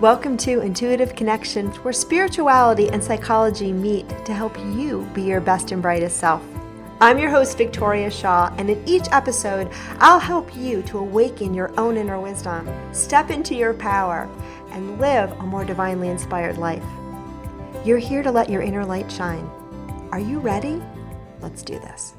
Welcome to Intuitive Connection, where spirituality and psychology meet to help you be your best and brightest self. I'm your host, Victoria Shaw, and in each episode, I'll help you to awaken your own inner wisdom, step into your power, and live a more divinely inspired life. You're here to let your inner light shine. Are you ready? Let's do this.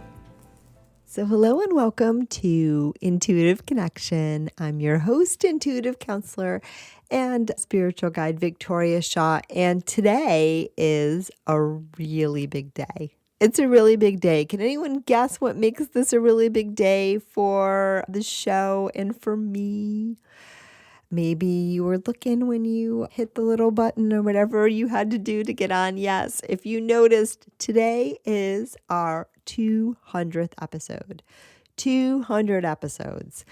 So hello and welcome to Intuitive Connection. I'm your host, intuitive counselor, and spiritual guide, Victoria Shaw. And today is a really big day. It's a really big day. Can anyone guess what makes this a really big day for the show and for me? Maybe you were looking when you hit the little button or whatever you had to do to get on. Yes, if you noticed, today is our 200th episode. 200 episodes.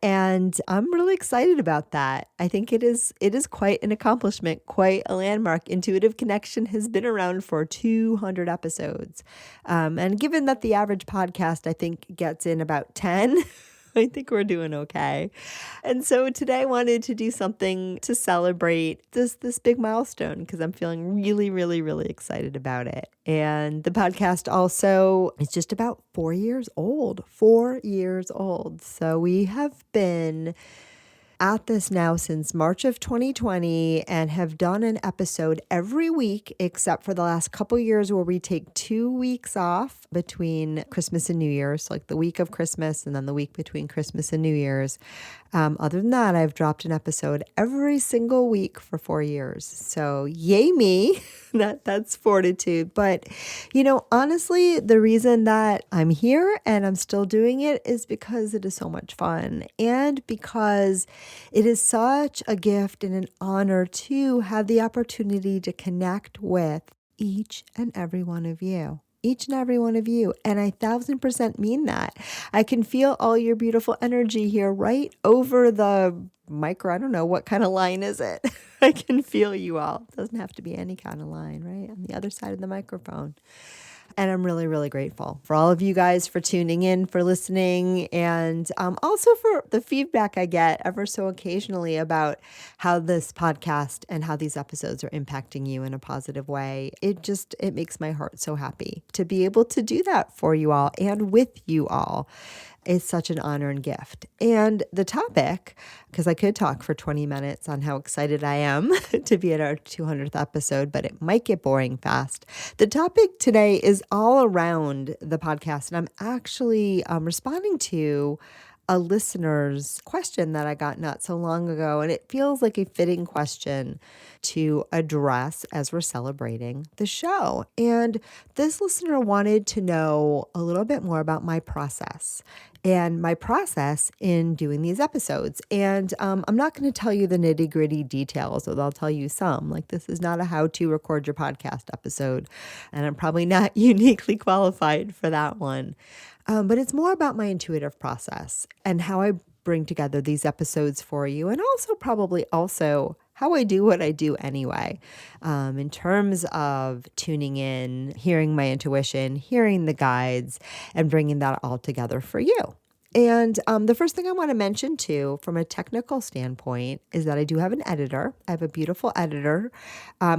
And I'm really excited about that. I think it is quite an accomplishment, quite a landmark. Intuitive Connection has been around for 200 episodes. And given that the average podcast, I think, gets in about 10, I think we're doing okay. And so today I wanted to do something to celebrate this big milestone because I'm feeling really, really, really excited about it. And the podcast also is just about 4 years old. 4 years old. So we have been at this now since March of 2020 and have done an episode every week except for the last couple years where we take 2 weeks off between Christmas and New Year's, like the week of Christmas and then the week between Christmas and New Year's. Other than that, I've dropped an episode every single week for 4 years. So yay me, that's fortitude. But, honestly, the reason that I'm here and I'm still doing it is because it is so much fun and because it is such a gift and an honor to have the opportunity to connect with each and every one of you. Each and every one of you. And I 1000% mean that. I can feel all your beautiful energy here right over the micro. I don't know, what kind of line is it? I can feel you all. It doesn't have to be any kind of line, right? On the other side of the microphone. And I'm really, really grateful for all of you guys for tuning in, for listening, and also for the feedback I get ever so occasionally about how this podcast and how these episodes are impacting you in a positive way. It makes my heart so happy to be able to do that for you all and with you all. It's such an honor and gift. And the topic, because I could talk for 20 minutes on how excited I am to be at our 200th episode, but it might get boring fast. The topic today is all around the podcast, and I'm actually responding to a listener's question that I got not so long ago, and it feels like a fitting question to address as we're celebrating the show. And this listener wanted to know a little bit more about my process in doing these episodes. And I'm not going to tell you the nitty-gritty details, although I'll tell you some. Like, this is not a how to record your podcast episode, and I'm probably not uniquely qualified for that one. But it's more about my intuitive process and how I bring together these episodes for you, and also how I do what I do anyway, in terms of tuning in, hearing my intuition, hearing the guides, and bringing that all together for you. And the first thing I want to mention too, from a technical standpoint, is that I do have an editor. I have a beautiful editor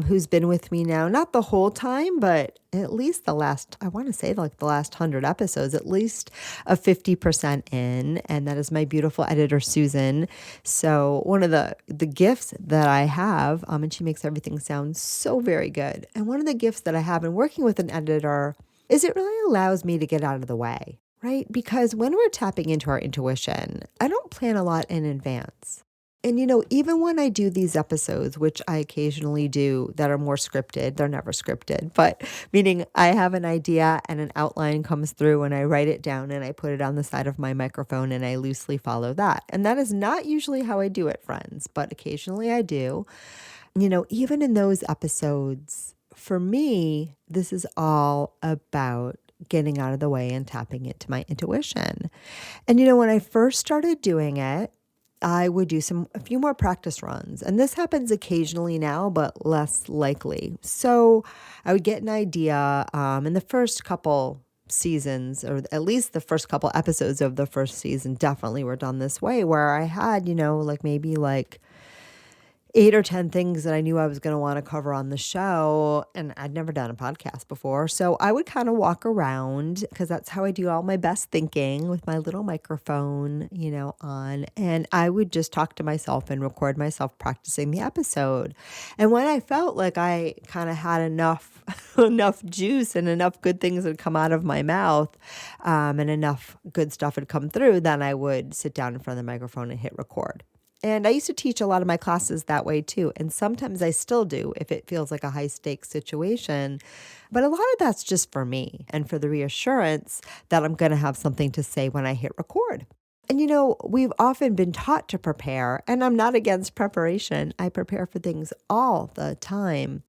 who's been with me now, not the whole time, but at least the last 100 episodes, at least a 50% in. And that is my beautiful editor, Susan. So one of the gifts that I have, and she makes everything sound so very good. And one of the gifts that I have in working with an editor is it really allows me to get out of the way. Right? Because when we're tapping into our intuition, I don't plan a lot in advance. And, even when I do these episodes, which I occasionally do that are more scripted, they're never scripted, but meaning I have an idea and an outline comes through and I write it down and I put it on the side of my microphone and I loosely follow that. And that is not usually how I do it, friends, but occasionally I do. Even in those episodes, for me, this is all about getting out of the way and tapping into my intuition. And when I first started doing it, I would do a few more practice runs. And this happens occasionally now, but less likely. So I would get an idea in the first couple seasons, or at least the first couple episodes of the first season definitely were done this way, where I had, maybe 8 or 10 things that I knew I was going to want to cover on the show. And I'd never done a podcast before. So I would kind of walk around because that's how I do all my best thinking with my little microphone, on. And I would just talk to myself and record myself practicing the episode. And when I felt like I kind of had enough juice and enough good things had come out of my mouth, and enough good stuff had come through, then I would sit down in front of the microphone and hit record. And I used to teach a lot of my classes that way too. And sometimes I still do if it feels like a high stakes situation. But a lot of that's just for me and for the reassurance that I'm going to have something to say when I hit record. And we've often been taught to prepare, and I'm not against preparation. I prepare for things all the time.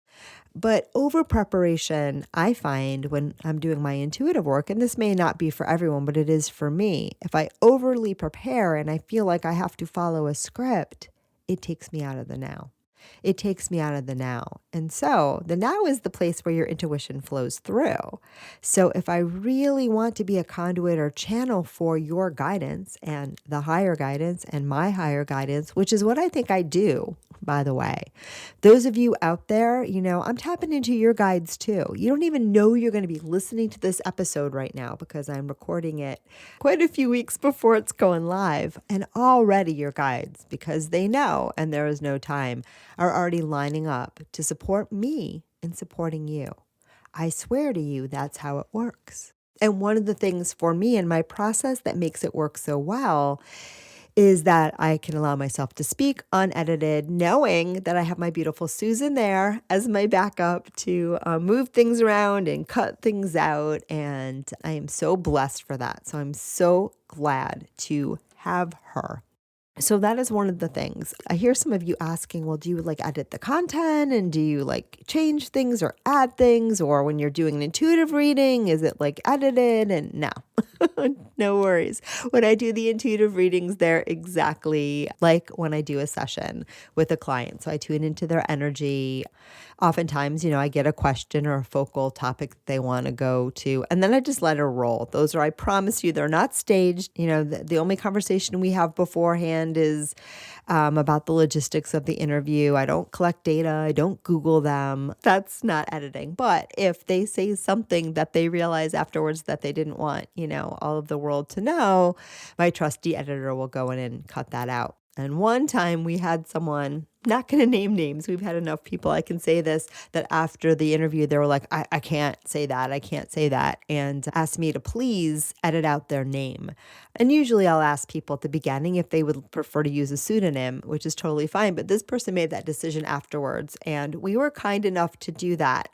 But over preparation, I find when I'm doing my intuitive work, and this may not be for everyone, but it is for me. If I overly prepare and I feel like I have to follow a script, it takes me out of the now. It takes me out of the now. And so the now is the place where your intuition flows through. So if I really want to be a conduit or channel for your guidance and the higher guidance and my higher guidance, which is what I think I do, by the way, those of you out there, I'm tapping into your guides too. You don't even know you're going to be listening to this episode right now because I'm recording it quite a few weeks before it's going live. And already your guides, because they know and there is no time, are already lining up to support me in supporting you. I swear to you, that's how it works. And one of the things for me in my process that makes it work so well is that I can allow myself to speak unedited, knowing that I have my beautiful Susan there as my backup to move things around and cut things out. And I am so blessed for that. So I'm so glad to have her. So that is one of the things. I hear some of you asking, well, do you edit the content and do you change things or add things? Or when you're doing an intuitive reading, is it edited? And no, no worries. When I do the intuitive readings, they're exactly like when I do a session with a client. So I tune into their energy. Oftentimes, I get a question or a focal topic that they want to go to, and then I just let her roll. Those are, I promise you, they're not staged. The only conversation we have beforehand is about the logistics of the interview. I don't collect data. I don't Google them. That's not editing. But if they say something that they realize afterwards that they didn't want, all of the world to know, my trusty editor will go in and cut that out. And one time we had someone, not going to name names, we've had enough people, I can say this, that after the interview, they were like, I can't say that, I can't say that, and asked me to please edit out their name. And usually I'll ask people at the beginning if they would prefer to use a pseudonym, which is totally fine. But this person made that decision afterwards, and we were kind enough to do that.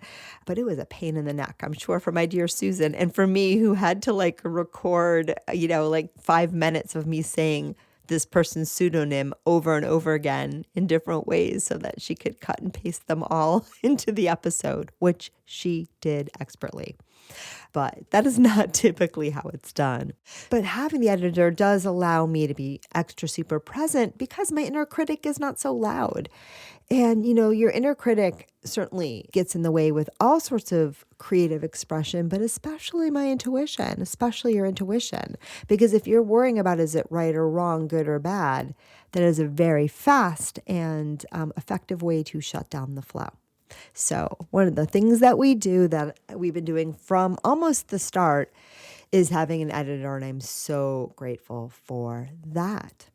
But it was a pain in the neck, I'm sure, for my dear Susan. And for me, who had to record, 5 minutes of me saying this person's pseudonym over and over again in different ways so that she could cut and paste them all into the episode, which she did expertly. But that is not typically how it's done. But having the editor does allow me to be extra super present because my inner critic is not so loud. And, your inner critic certainly gets in the way with all sorts of creative expression, but especially my intuition, especially your intuition. Because if you're worrying about is it right or wrong, good or bad, that is a very fast and effective way to shut down the flow. So one of the things that we do that we've been doing from almost the start is having an editor, and I'm so grateful for that.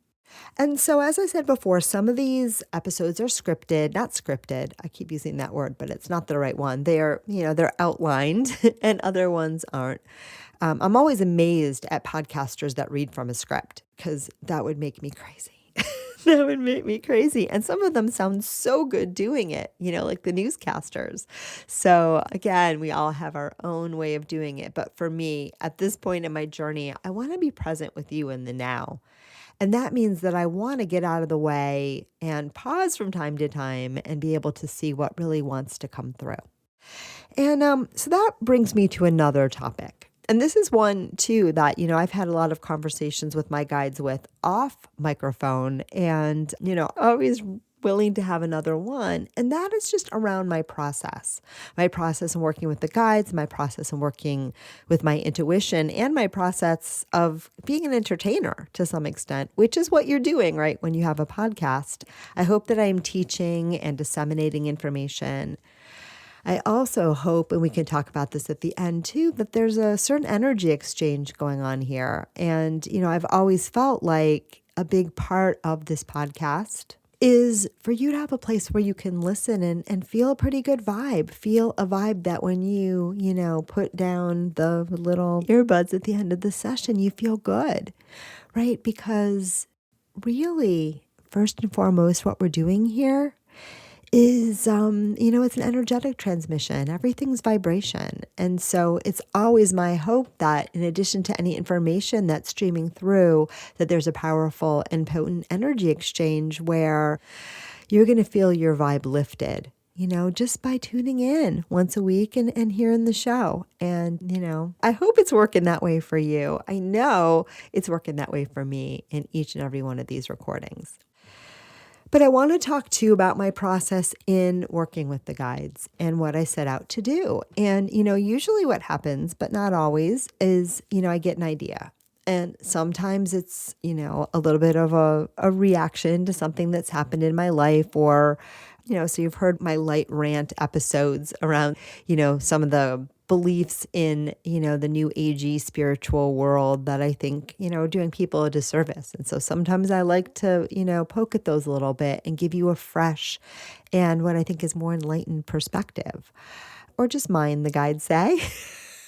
And so, as I said before, some of these episodes are scripted, not scripted. I keep using that word, but it's not the right one. They are, they're outlined and other ones aren't. I'm always amazed at podcasters that read from a script because that would make me crazy. That would make me crazy. And some of them sound so good doing it, like the newscasters. So again, we all have our own way of doing it. But for me, at this point in my journey, I want to be present with you in the now. And that means that I want to get out of the way and pause from time to time and be able to see what really wants to come through. And so that brings me to another topic. And this is one, too, that, I've had a lot of conversations with my guides with off microphone and, always willing to have another one. And that is just around my process in working with the guides, my process in working with my intuition, and my process of being an entertainer to some extent, which is what you're doing, right? When you have a podcast, I hope that I'm teaching and disseminating information. I also hope, and we can talk about this at the end too, that there's a certain energy exchange going on here. And, I've always felt like a big part of this podcast is for you to have a place where you can listen and feel a pretty good vibe. Feel a vibe that when you put down the little earbuds at the end of the session, you feel good, right? Because really, first and foremost, what we're doing here is, it's an energetic transmission. Everything's vibration. And so it's always my hope that in addition to any information that's streaming through, that there's a powerful and potent energy exchange where you're going to feel your vibe lifted, just by tuning in once a week and hearing the show. And, I hope it's working that way for you. I know it's working that way for me in each and every one of these recordings. But I want to talk too about my process in working with the guides and what I set out to do. And, usually what happens, but not always, is, I get an idea. And sometimes it's, a little bit of a reaction to something that's happened in my life or, so you've heard my light rant episodes around, some of the beliefs in, the new agey spiritual world that I think, are doing people a disservice. And so sometimes I like to, poke at those a little bit and give you a fresh and what I think is more enlightened perspective, or just mine, the guides say.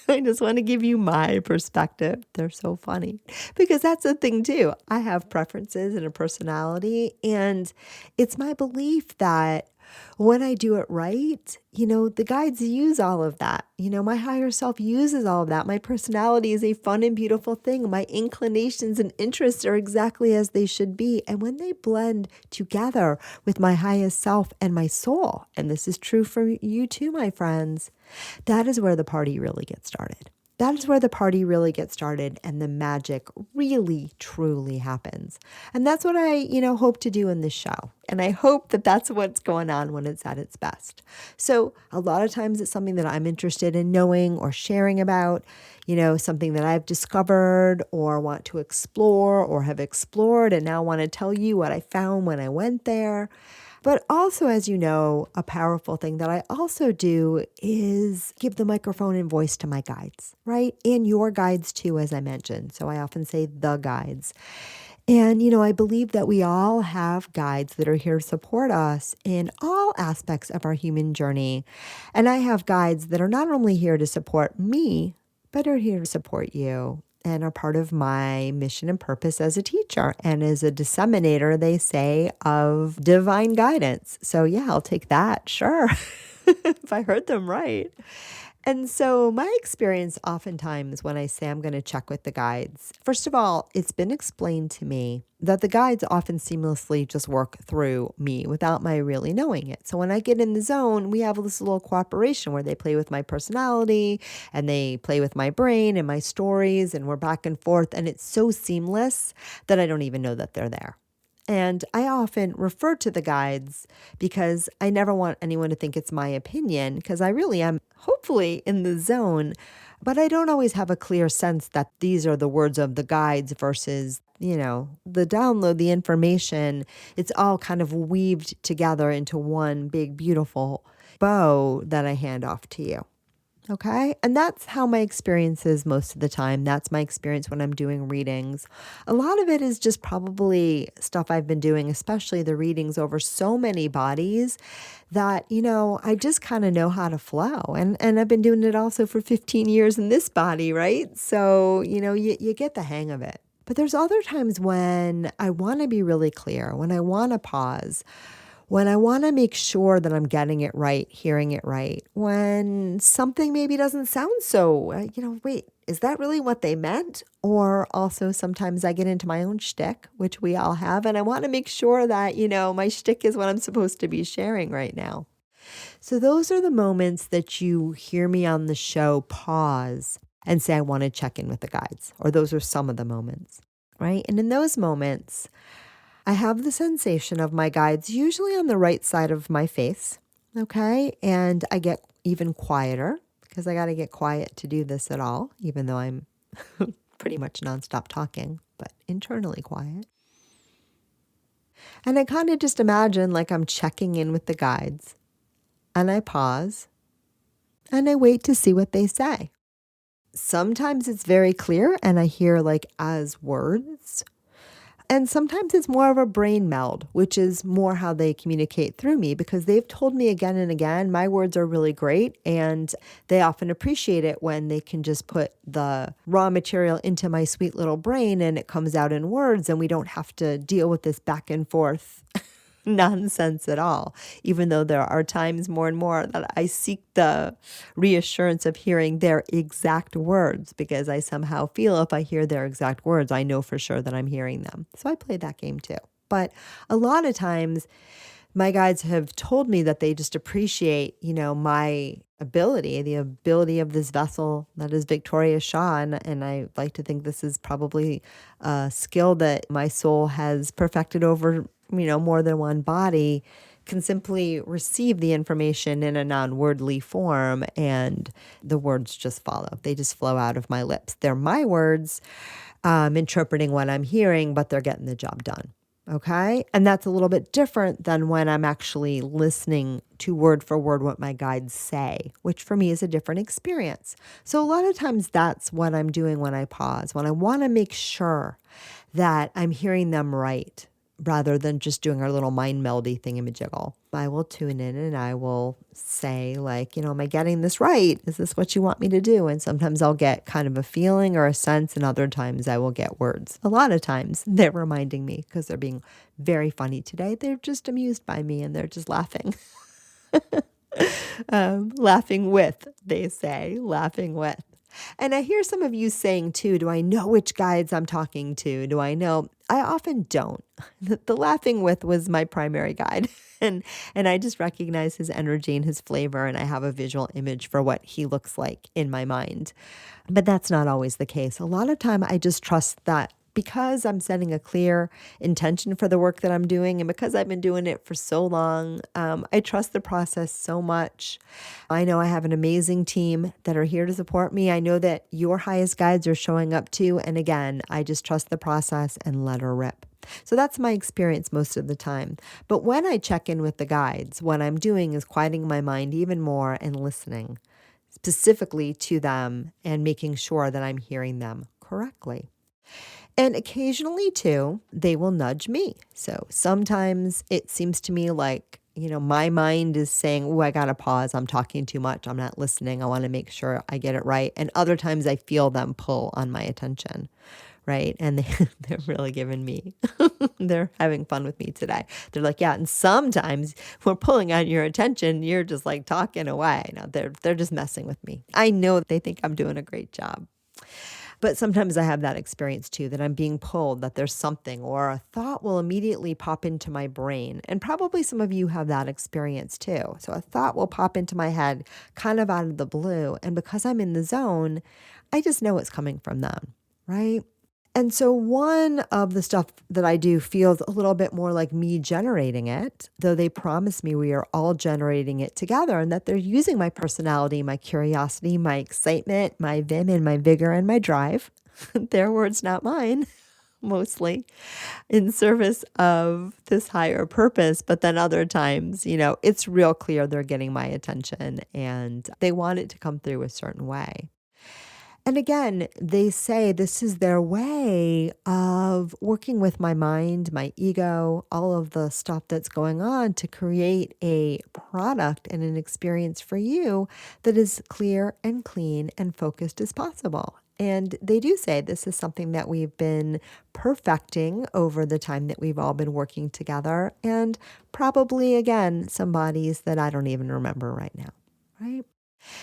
I just want to give you my perspective. They're so funny because that's the thing too. I have preferences and a personality, and it's my belief that when I do it right, the guides use all of that. My higher self uses all of that. My personality is a fun and beautiful thing. My inclinations and interests are exactly as they should be. And when they blend together with my highest self and my soul, and this is true for you too, my friends, that is where the party really gets started. That is where the party really gets started and the magic really, truly happens. And that's what I, hope to do in this show. And I hope that that's what's going on when it's at its best. So a lot of times it's something that I'm interested in knowing or sharing about, something that I've discovered or want to explore or have explored and now want to tell you what I found when I went there. But also, as you know, a powerful thing that I also do is give the microphone and voice to my guides, right? And your guides too, as I mentioned. So I often say the guides. And, I believe that we all have guides that are here to support us in all aspects of our human journey. And I have guides that are not only here to support me, but are here to support you and are part of my mission and purpose as a teacher and as a disseminator, they say, of divine guidance. So yeah, I'll take that. Sure. If I heard them right. And so my experience oftentimes when I say I'm going to check with the guides, first of all, it's been explained to me that the guides often seamlessly just work through me without my really knowing it. So when I get in the zone, we have this little cooperation where they play with my personality and they play with my brain and my stories and we're back and forth. And it's so seamless that I don't even know that they're there. And I often refer to the guides because I never want anyone to think it's my opinion because I really am hopefully in the zone, but I don't always have a clear sense that these are the words of the guides versus, the download, the information. It's all kind of weaved together into one big, beautiful bow that I hand off to you. Okay. And that's how my experience is most of the time. That's my experience when I'm doing readings. A lot of it is just probably stuff I've been doing, especially the readings over so many bodies that, I just kind of know how to flow. And I've been doing it also for 15 years in this body, right? So, you get the hang of it. But there's other times when I want to be really clear, when I want to pause, when I want to make sure that I'm getting it right, hearing it right, when something maybe doesn't sound so, wait, is that really what they meant? Or also sometimes I get into my own shtick, which we all have, and I want to make sure that, my shtick is what I'm supposed to be sharing right now. So those are the moments that you hear me on the show pause and say, I want to check in with the guides, or those are some of the moments, right? And in those moments, I have the sensation of my guides usually on the right side of my face. Okay. And I get even quieter because I got to get quiet to do this at all, even though I'm pretty much nonstop talking, but internally quiet. And I kind of just imagine like I'm checking in with the guides, and I pause and I wait to see what they say. Sometimes it's very clear and I hear like as words. And sometimes it's more of a brain meld, which is more how they communicate through me, because they've told me again and again, my words are really great. And they often appreciate it when they can just put the raw material into my sweet little brain and it comes out in words, and we don't have to deal with this back and forth nonsense at all, even though there are times more and more that I seek the reassurance of hearing their exact words, because I somehow feel if I hear their exact words, I know for sure that I'm hearing them. So I play that game too. But a lot of times my guides have told me that they just appreciate, my ability, the ability of this vessel that is Victoria Shaw. And I like to think this is probably a skill that my soul has perfected over more than one body, can simply receive the information in a non-wordly form, and the words just follow. They just flow out of my lips. They're my words, interpreting what I'm hearing, but they're getting the job done. Okay. And that's a little bit different than when I'm actually listening to word for word what my guides say, which for me is a different experience. So a lot of times that's what I'm doing when I pause, when I want to make sure that I'm hearing them right, rather than just doing our little mind meldy thingamajiggle. I will tune in and I will say like, am I getting this right? Is this what you want me to do? And sometimes I'll get kind of a feeling or a sense, and other times I will get words. A lot of times they're reminding me, because they're being very funny today. They're just amused by me and they're just laughing. Laughing with, they say, laughing with. And I hear some of you saying too, do I know which guides I'm talking to? Do I know? I often don't. The laughing with was my primary guide. And I just recognize his energy and his flavor, and I have a visual image for what he looks like in my mind. But that's not always the case. A lot of time I just trust that, because I'm setting a clear intention for the work that I'm doing, and because I've been doing it for so long, I trust the process so much. I know I have an amazing team that are here to support me. I know that your highest guides are showing up too. And again, I just trust the process and let her rip. So that's my experience most of the time. But when I check in with the guides, what I'm doing is quieting my mind even more and listening specifically to them and making sure that I'm hearing them correctly. And occasionally, too, they will nudge me. So sometimes it seems to me like, my mind is saying, oh, I got to pause. I'm talking too much. I'm not listening. I want to make sure I get it right. And other times I feel them pull on my attention, right? And they're really giving me, they're having fun with me today. They're like, yeah. And sometimes we're pulling on your attention. You're just like talking away. No, they're just messing with me. I know they think I'm doing a great job. But sometimes I have that experience too, that I'm being pulled, that there's something, or a thought will immediately pop into my brain. And probably some of you have that experience too. So a thought will pop into my head kind of out of the blue. And because I'm in the zone, I just know it's coming from them, right? And so one of the stuff that I do feels a little bit more like me generating it, though they promise me we are all generating it together, and that they're using my personality, my curiosity, my excitement, my vim and my vigor and my drive, their words, not mine, mostly, in service of this higher purpose. But then other times, it's real clear they're getting my attention and they want it to come through a certain way. And again, they say this is their way of working with my mind, my ego, all of the stuff that's going on to create a product and an experience for you that is clear and clean and focused as possible. And they do say this is something that we've been perfecting over the time that we've all been working together, and probably, again, some bodies that I don't even remember right now, right?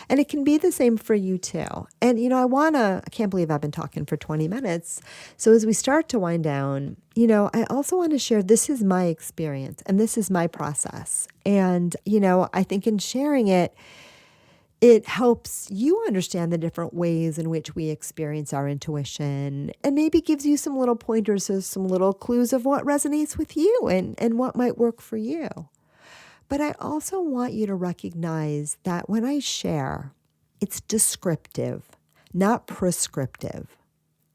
And it can be the same for you too. And, I can't believe I've been talking for 20 minutes. So as we start to wind down, I also want to share, this is my experience and this is my process. And, I think in sharing it, It helps you understand the different ways in which we experience our intuition, and maybe gives you some little pointers or some little clues of what resonates with you and what might work for you. But I also want you to recognize that when I share, it's descriptive, not prescriptive.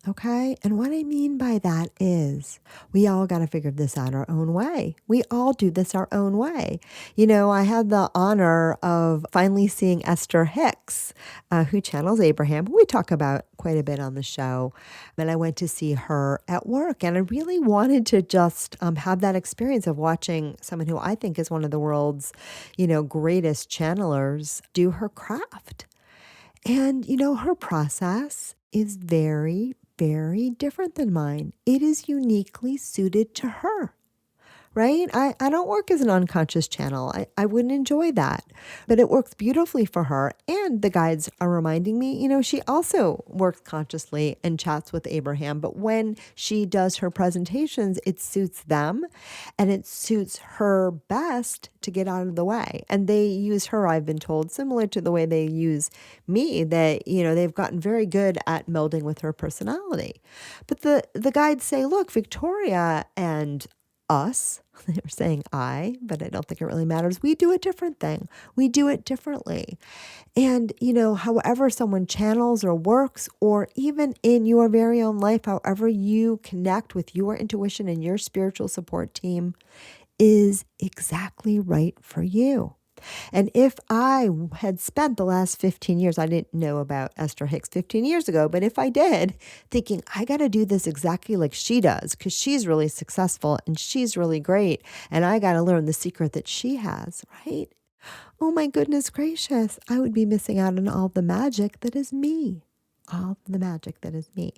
Okay. And what I mean by that is we all got to figure this out our own way. We all do this our own way. I had the honor of finally seeing Esther Hicks, who channels Abraham, who we talk about quite a bit on the show. And I went to see her at work, and I really wanted to just have that experience of watching someone who I think is one of the world's, greatest channelers do her craft. And, her process is very, very different than mine. It is uniquely suited to her, right? I don't work as an unconscious channel. I wouldn't enjoy that, but it works beautifully for her. And the guides are reminding me, she also works consciously and chats with Abraham, but when she does her presentations, it suits them and it suits her best to get out of the way. And they use her, I've been told, similar to the way they use me, that, they've gotten very good at melding with her personality. But the guides say, look, Victoria and us, they were saying I, but I don't think it really matters. We do a different thing. We do it differently. And, however someone channels or works, or even in your very own life, however you connect with your intuition and your spiritual support team is exactly right for you. And if I had spent the last 15 years, I didn't know about Esther Hicks 15 years ago, but if I did, thinking I got to do this exactly like she does, because she's really successful and she's really great, and I got to learn the secret that she has, right? Oh my goodness gracious, I would be missing out on all the magic that is me, all the magic that is me,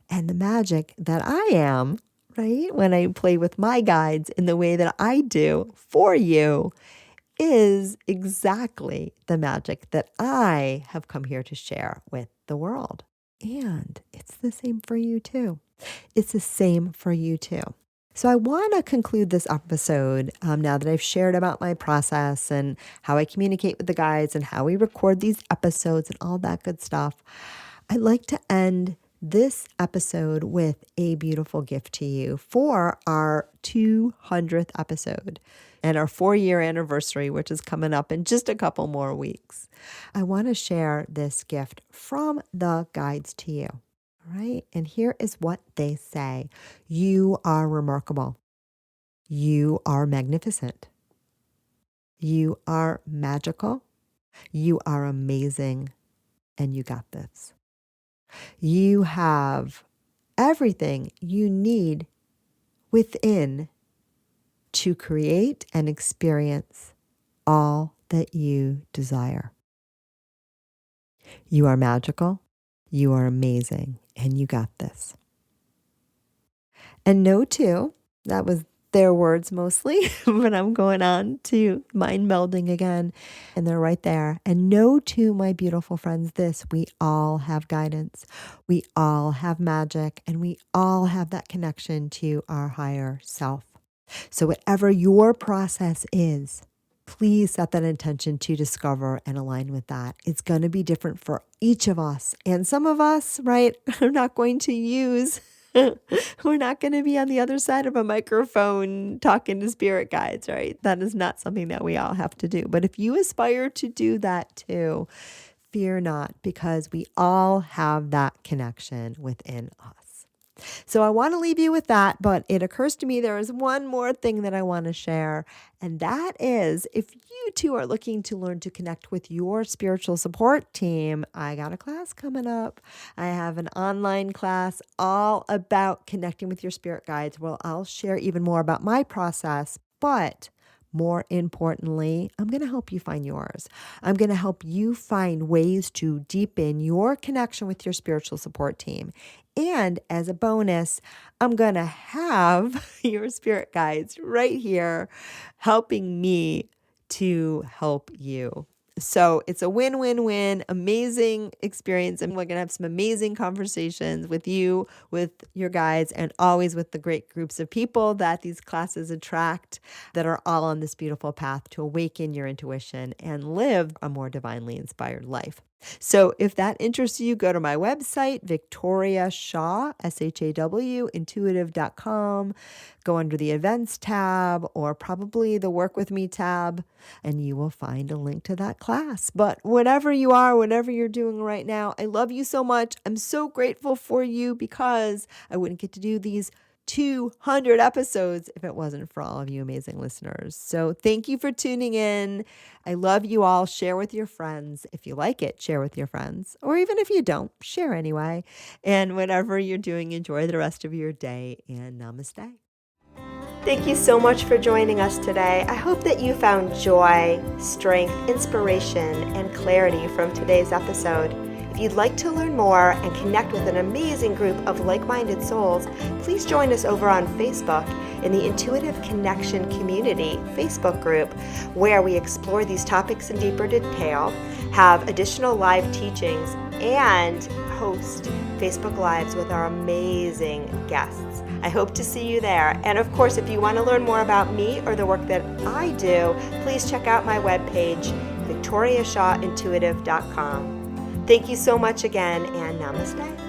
and the magic that I am, right? When I play with my guides in the way that I do for you, is exactly the magic that I have come here to share with the world. And it's the same for you too. It's the same for you too. So I want to conclude this episode now that I've shared about my process and how I communicate with the guides and how we record these episodes and all that good stuff. I'd like to end this episode with a beautiful gift to you for our 200th episode and our 4-year anniversary, which is coming up in just a couple more weeks. I want to share this gift from the guides to you. All right. And here is what they say. You are remarkable. You are magnificent. You are magical. You are amazing. And you got this. You have everything you need within to create and experience all that you desire. You are magical, you are amazing, and you got this. And know too, that was their words mostly, but I'm going on to mind melding again, and they're right there. And know too, my beautiful friends, this: we all have guidance, we all have magic, and we all have that connection to our higher self. So whatever your process is, please set that intention to discover and align with that. It's going to be different for each of us. And some of us, right, are not going to use, we're not going to be on the other side of a microphone talking to spirit guides, right? That is not something that we all have to do. But if you aspire to do that too, fear not, because we all have that connection within us. So I want to leave you with that, but it occurs to me there is one more thing that I want to share, and that is, if you too are looking to learn to connect with your spiritual support team, I got a class coming up. I have an online class all about connecting with your spirit guides. Well, I'll share even more about my process, but more importantly, I'm going to help you find yours. I'm going to help you find ways to deepen your connection with your spiritual support team. And as a bonus, I'm going to have your spirit guides right here helping me to help you. So it's a win-win-win, amazing experience. And we're going to have some amazing conversations with you, with your guides, and always with the great groups of people that these classes attract that are all on this beautiful path to awaken your intuition and live a more divinely inspired life. So if that interests you, go to my website, Victoria Shaw, SHAW, intuitive.com. Go under the events tab or probably the work with me tab, and you will find a link to that class. But whatever you are, whatever you're doing right now, I love you so much. I'm so grateful for you because I wouldn't get to do these 200 episodes if it wasn't for all of you amazing listeners. So thank you for tuning in. I love you all. Share with your friends. If you like it, share with your friends. Or even if you don't, share anyway. And whatever you're doing, enjoy the rest of your day, and namaste. Thank you so much for joining us today. I hope that you found joy, strength, inspiration, and clarity from today's episode. If you'd like to learn more and connect with an amazing group of like-minded souls, please join us over on Facebook in the Intuitive Connection Community Facebook group, where we explore these topics in deeper detail, have additional live teachings, and host Facebook Lives with our amazing guests. I hope to see you there. And of course, if you want to learn more about me or the work that I do, please check out my webpage, victoriashawintuitive.com. Thank you so much again, and namaste.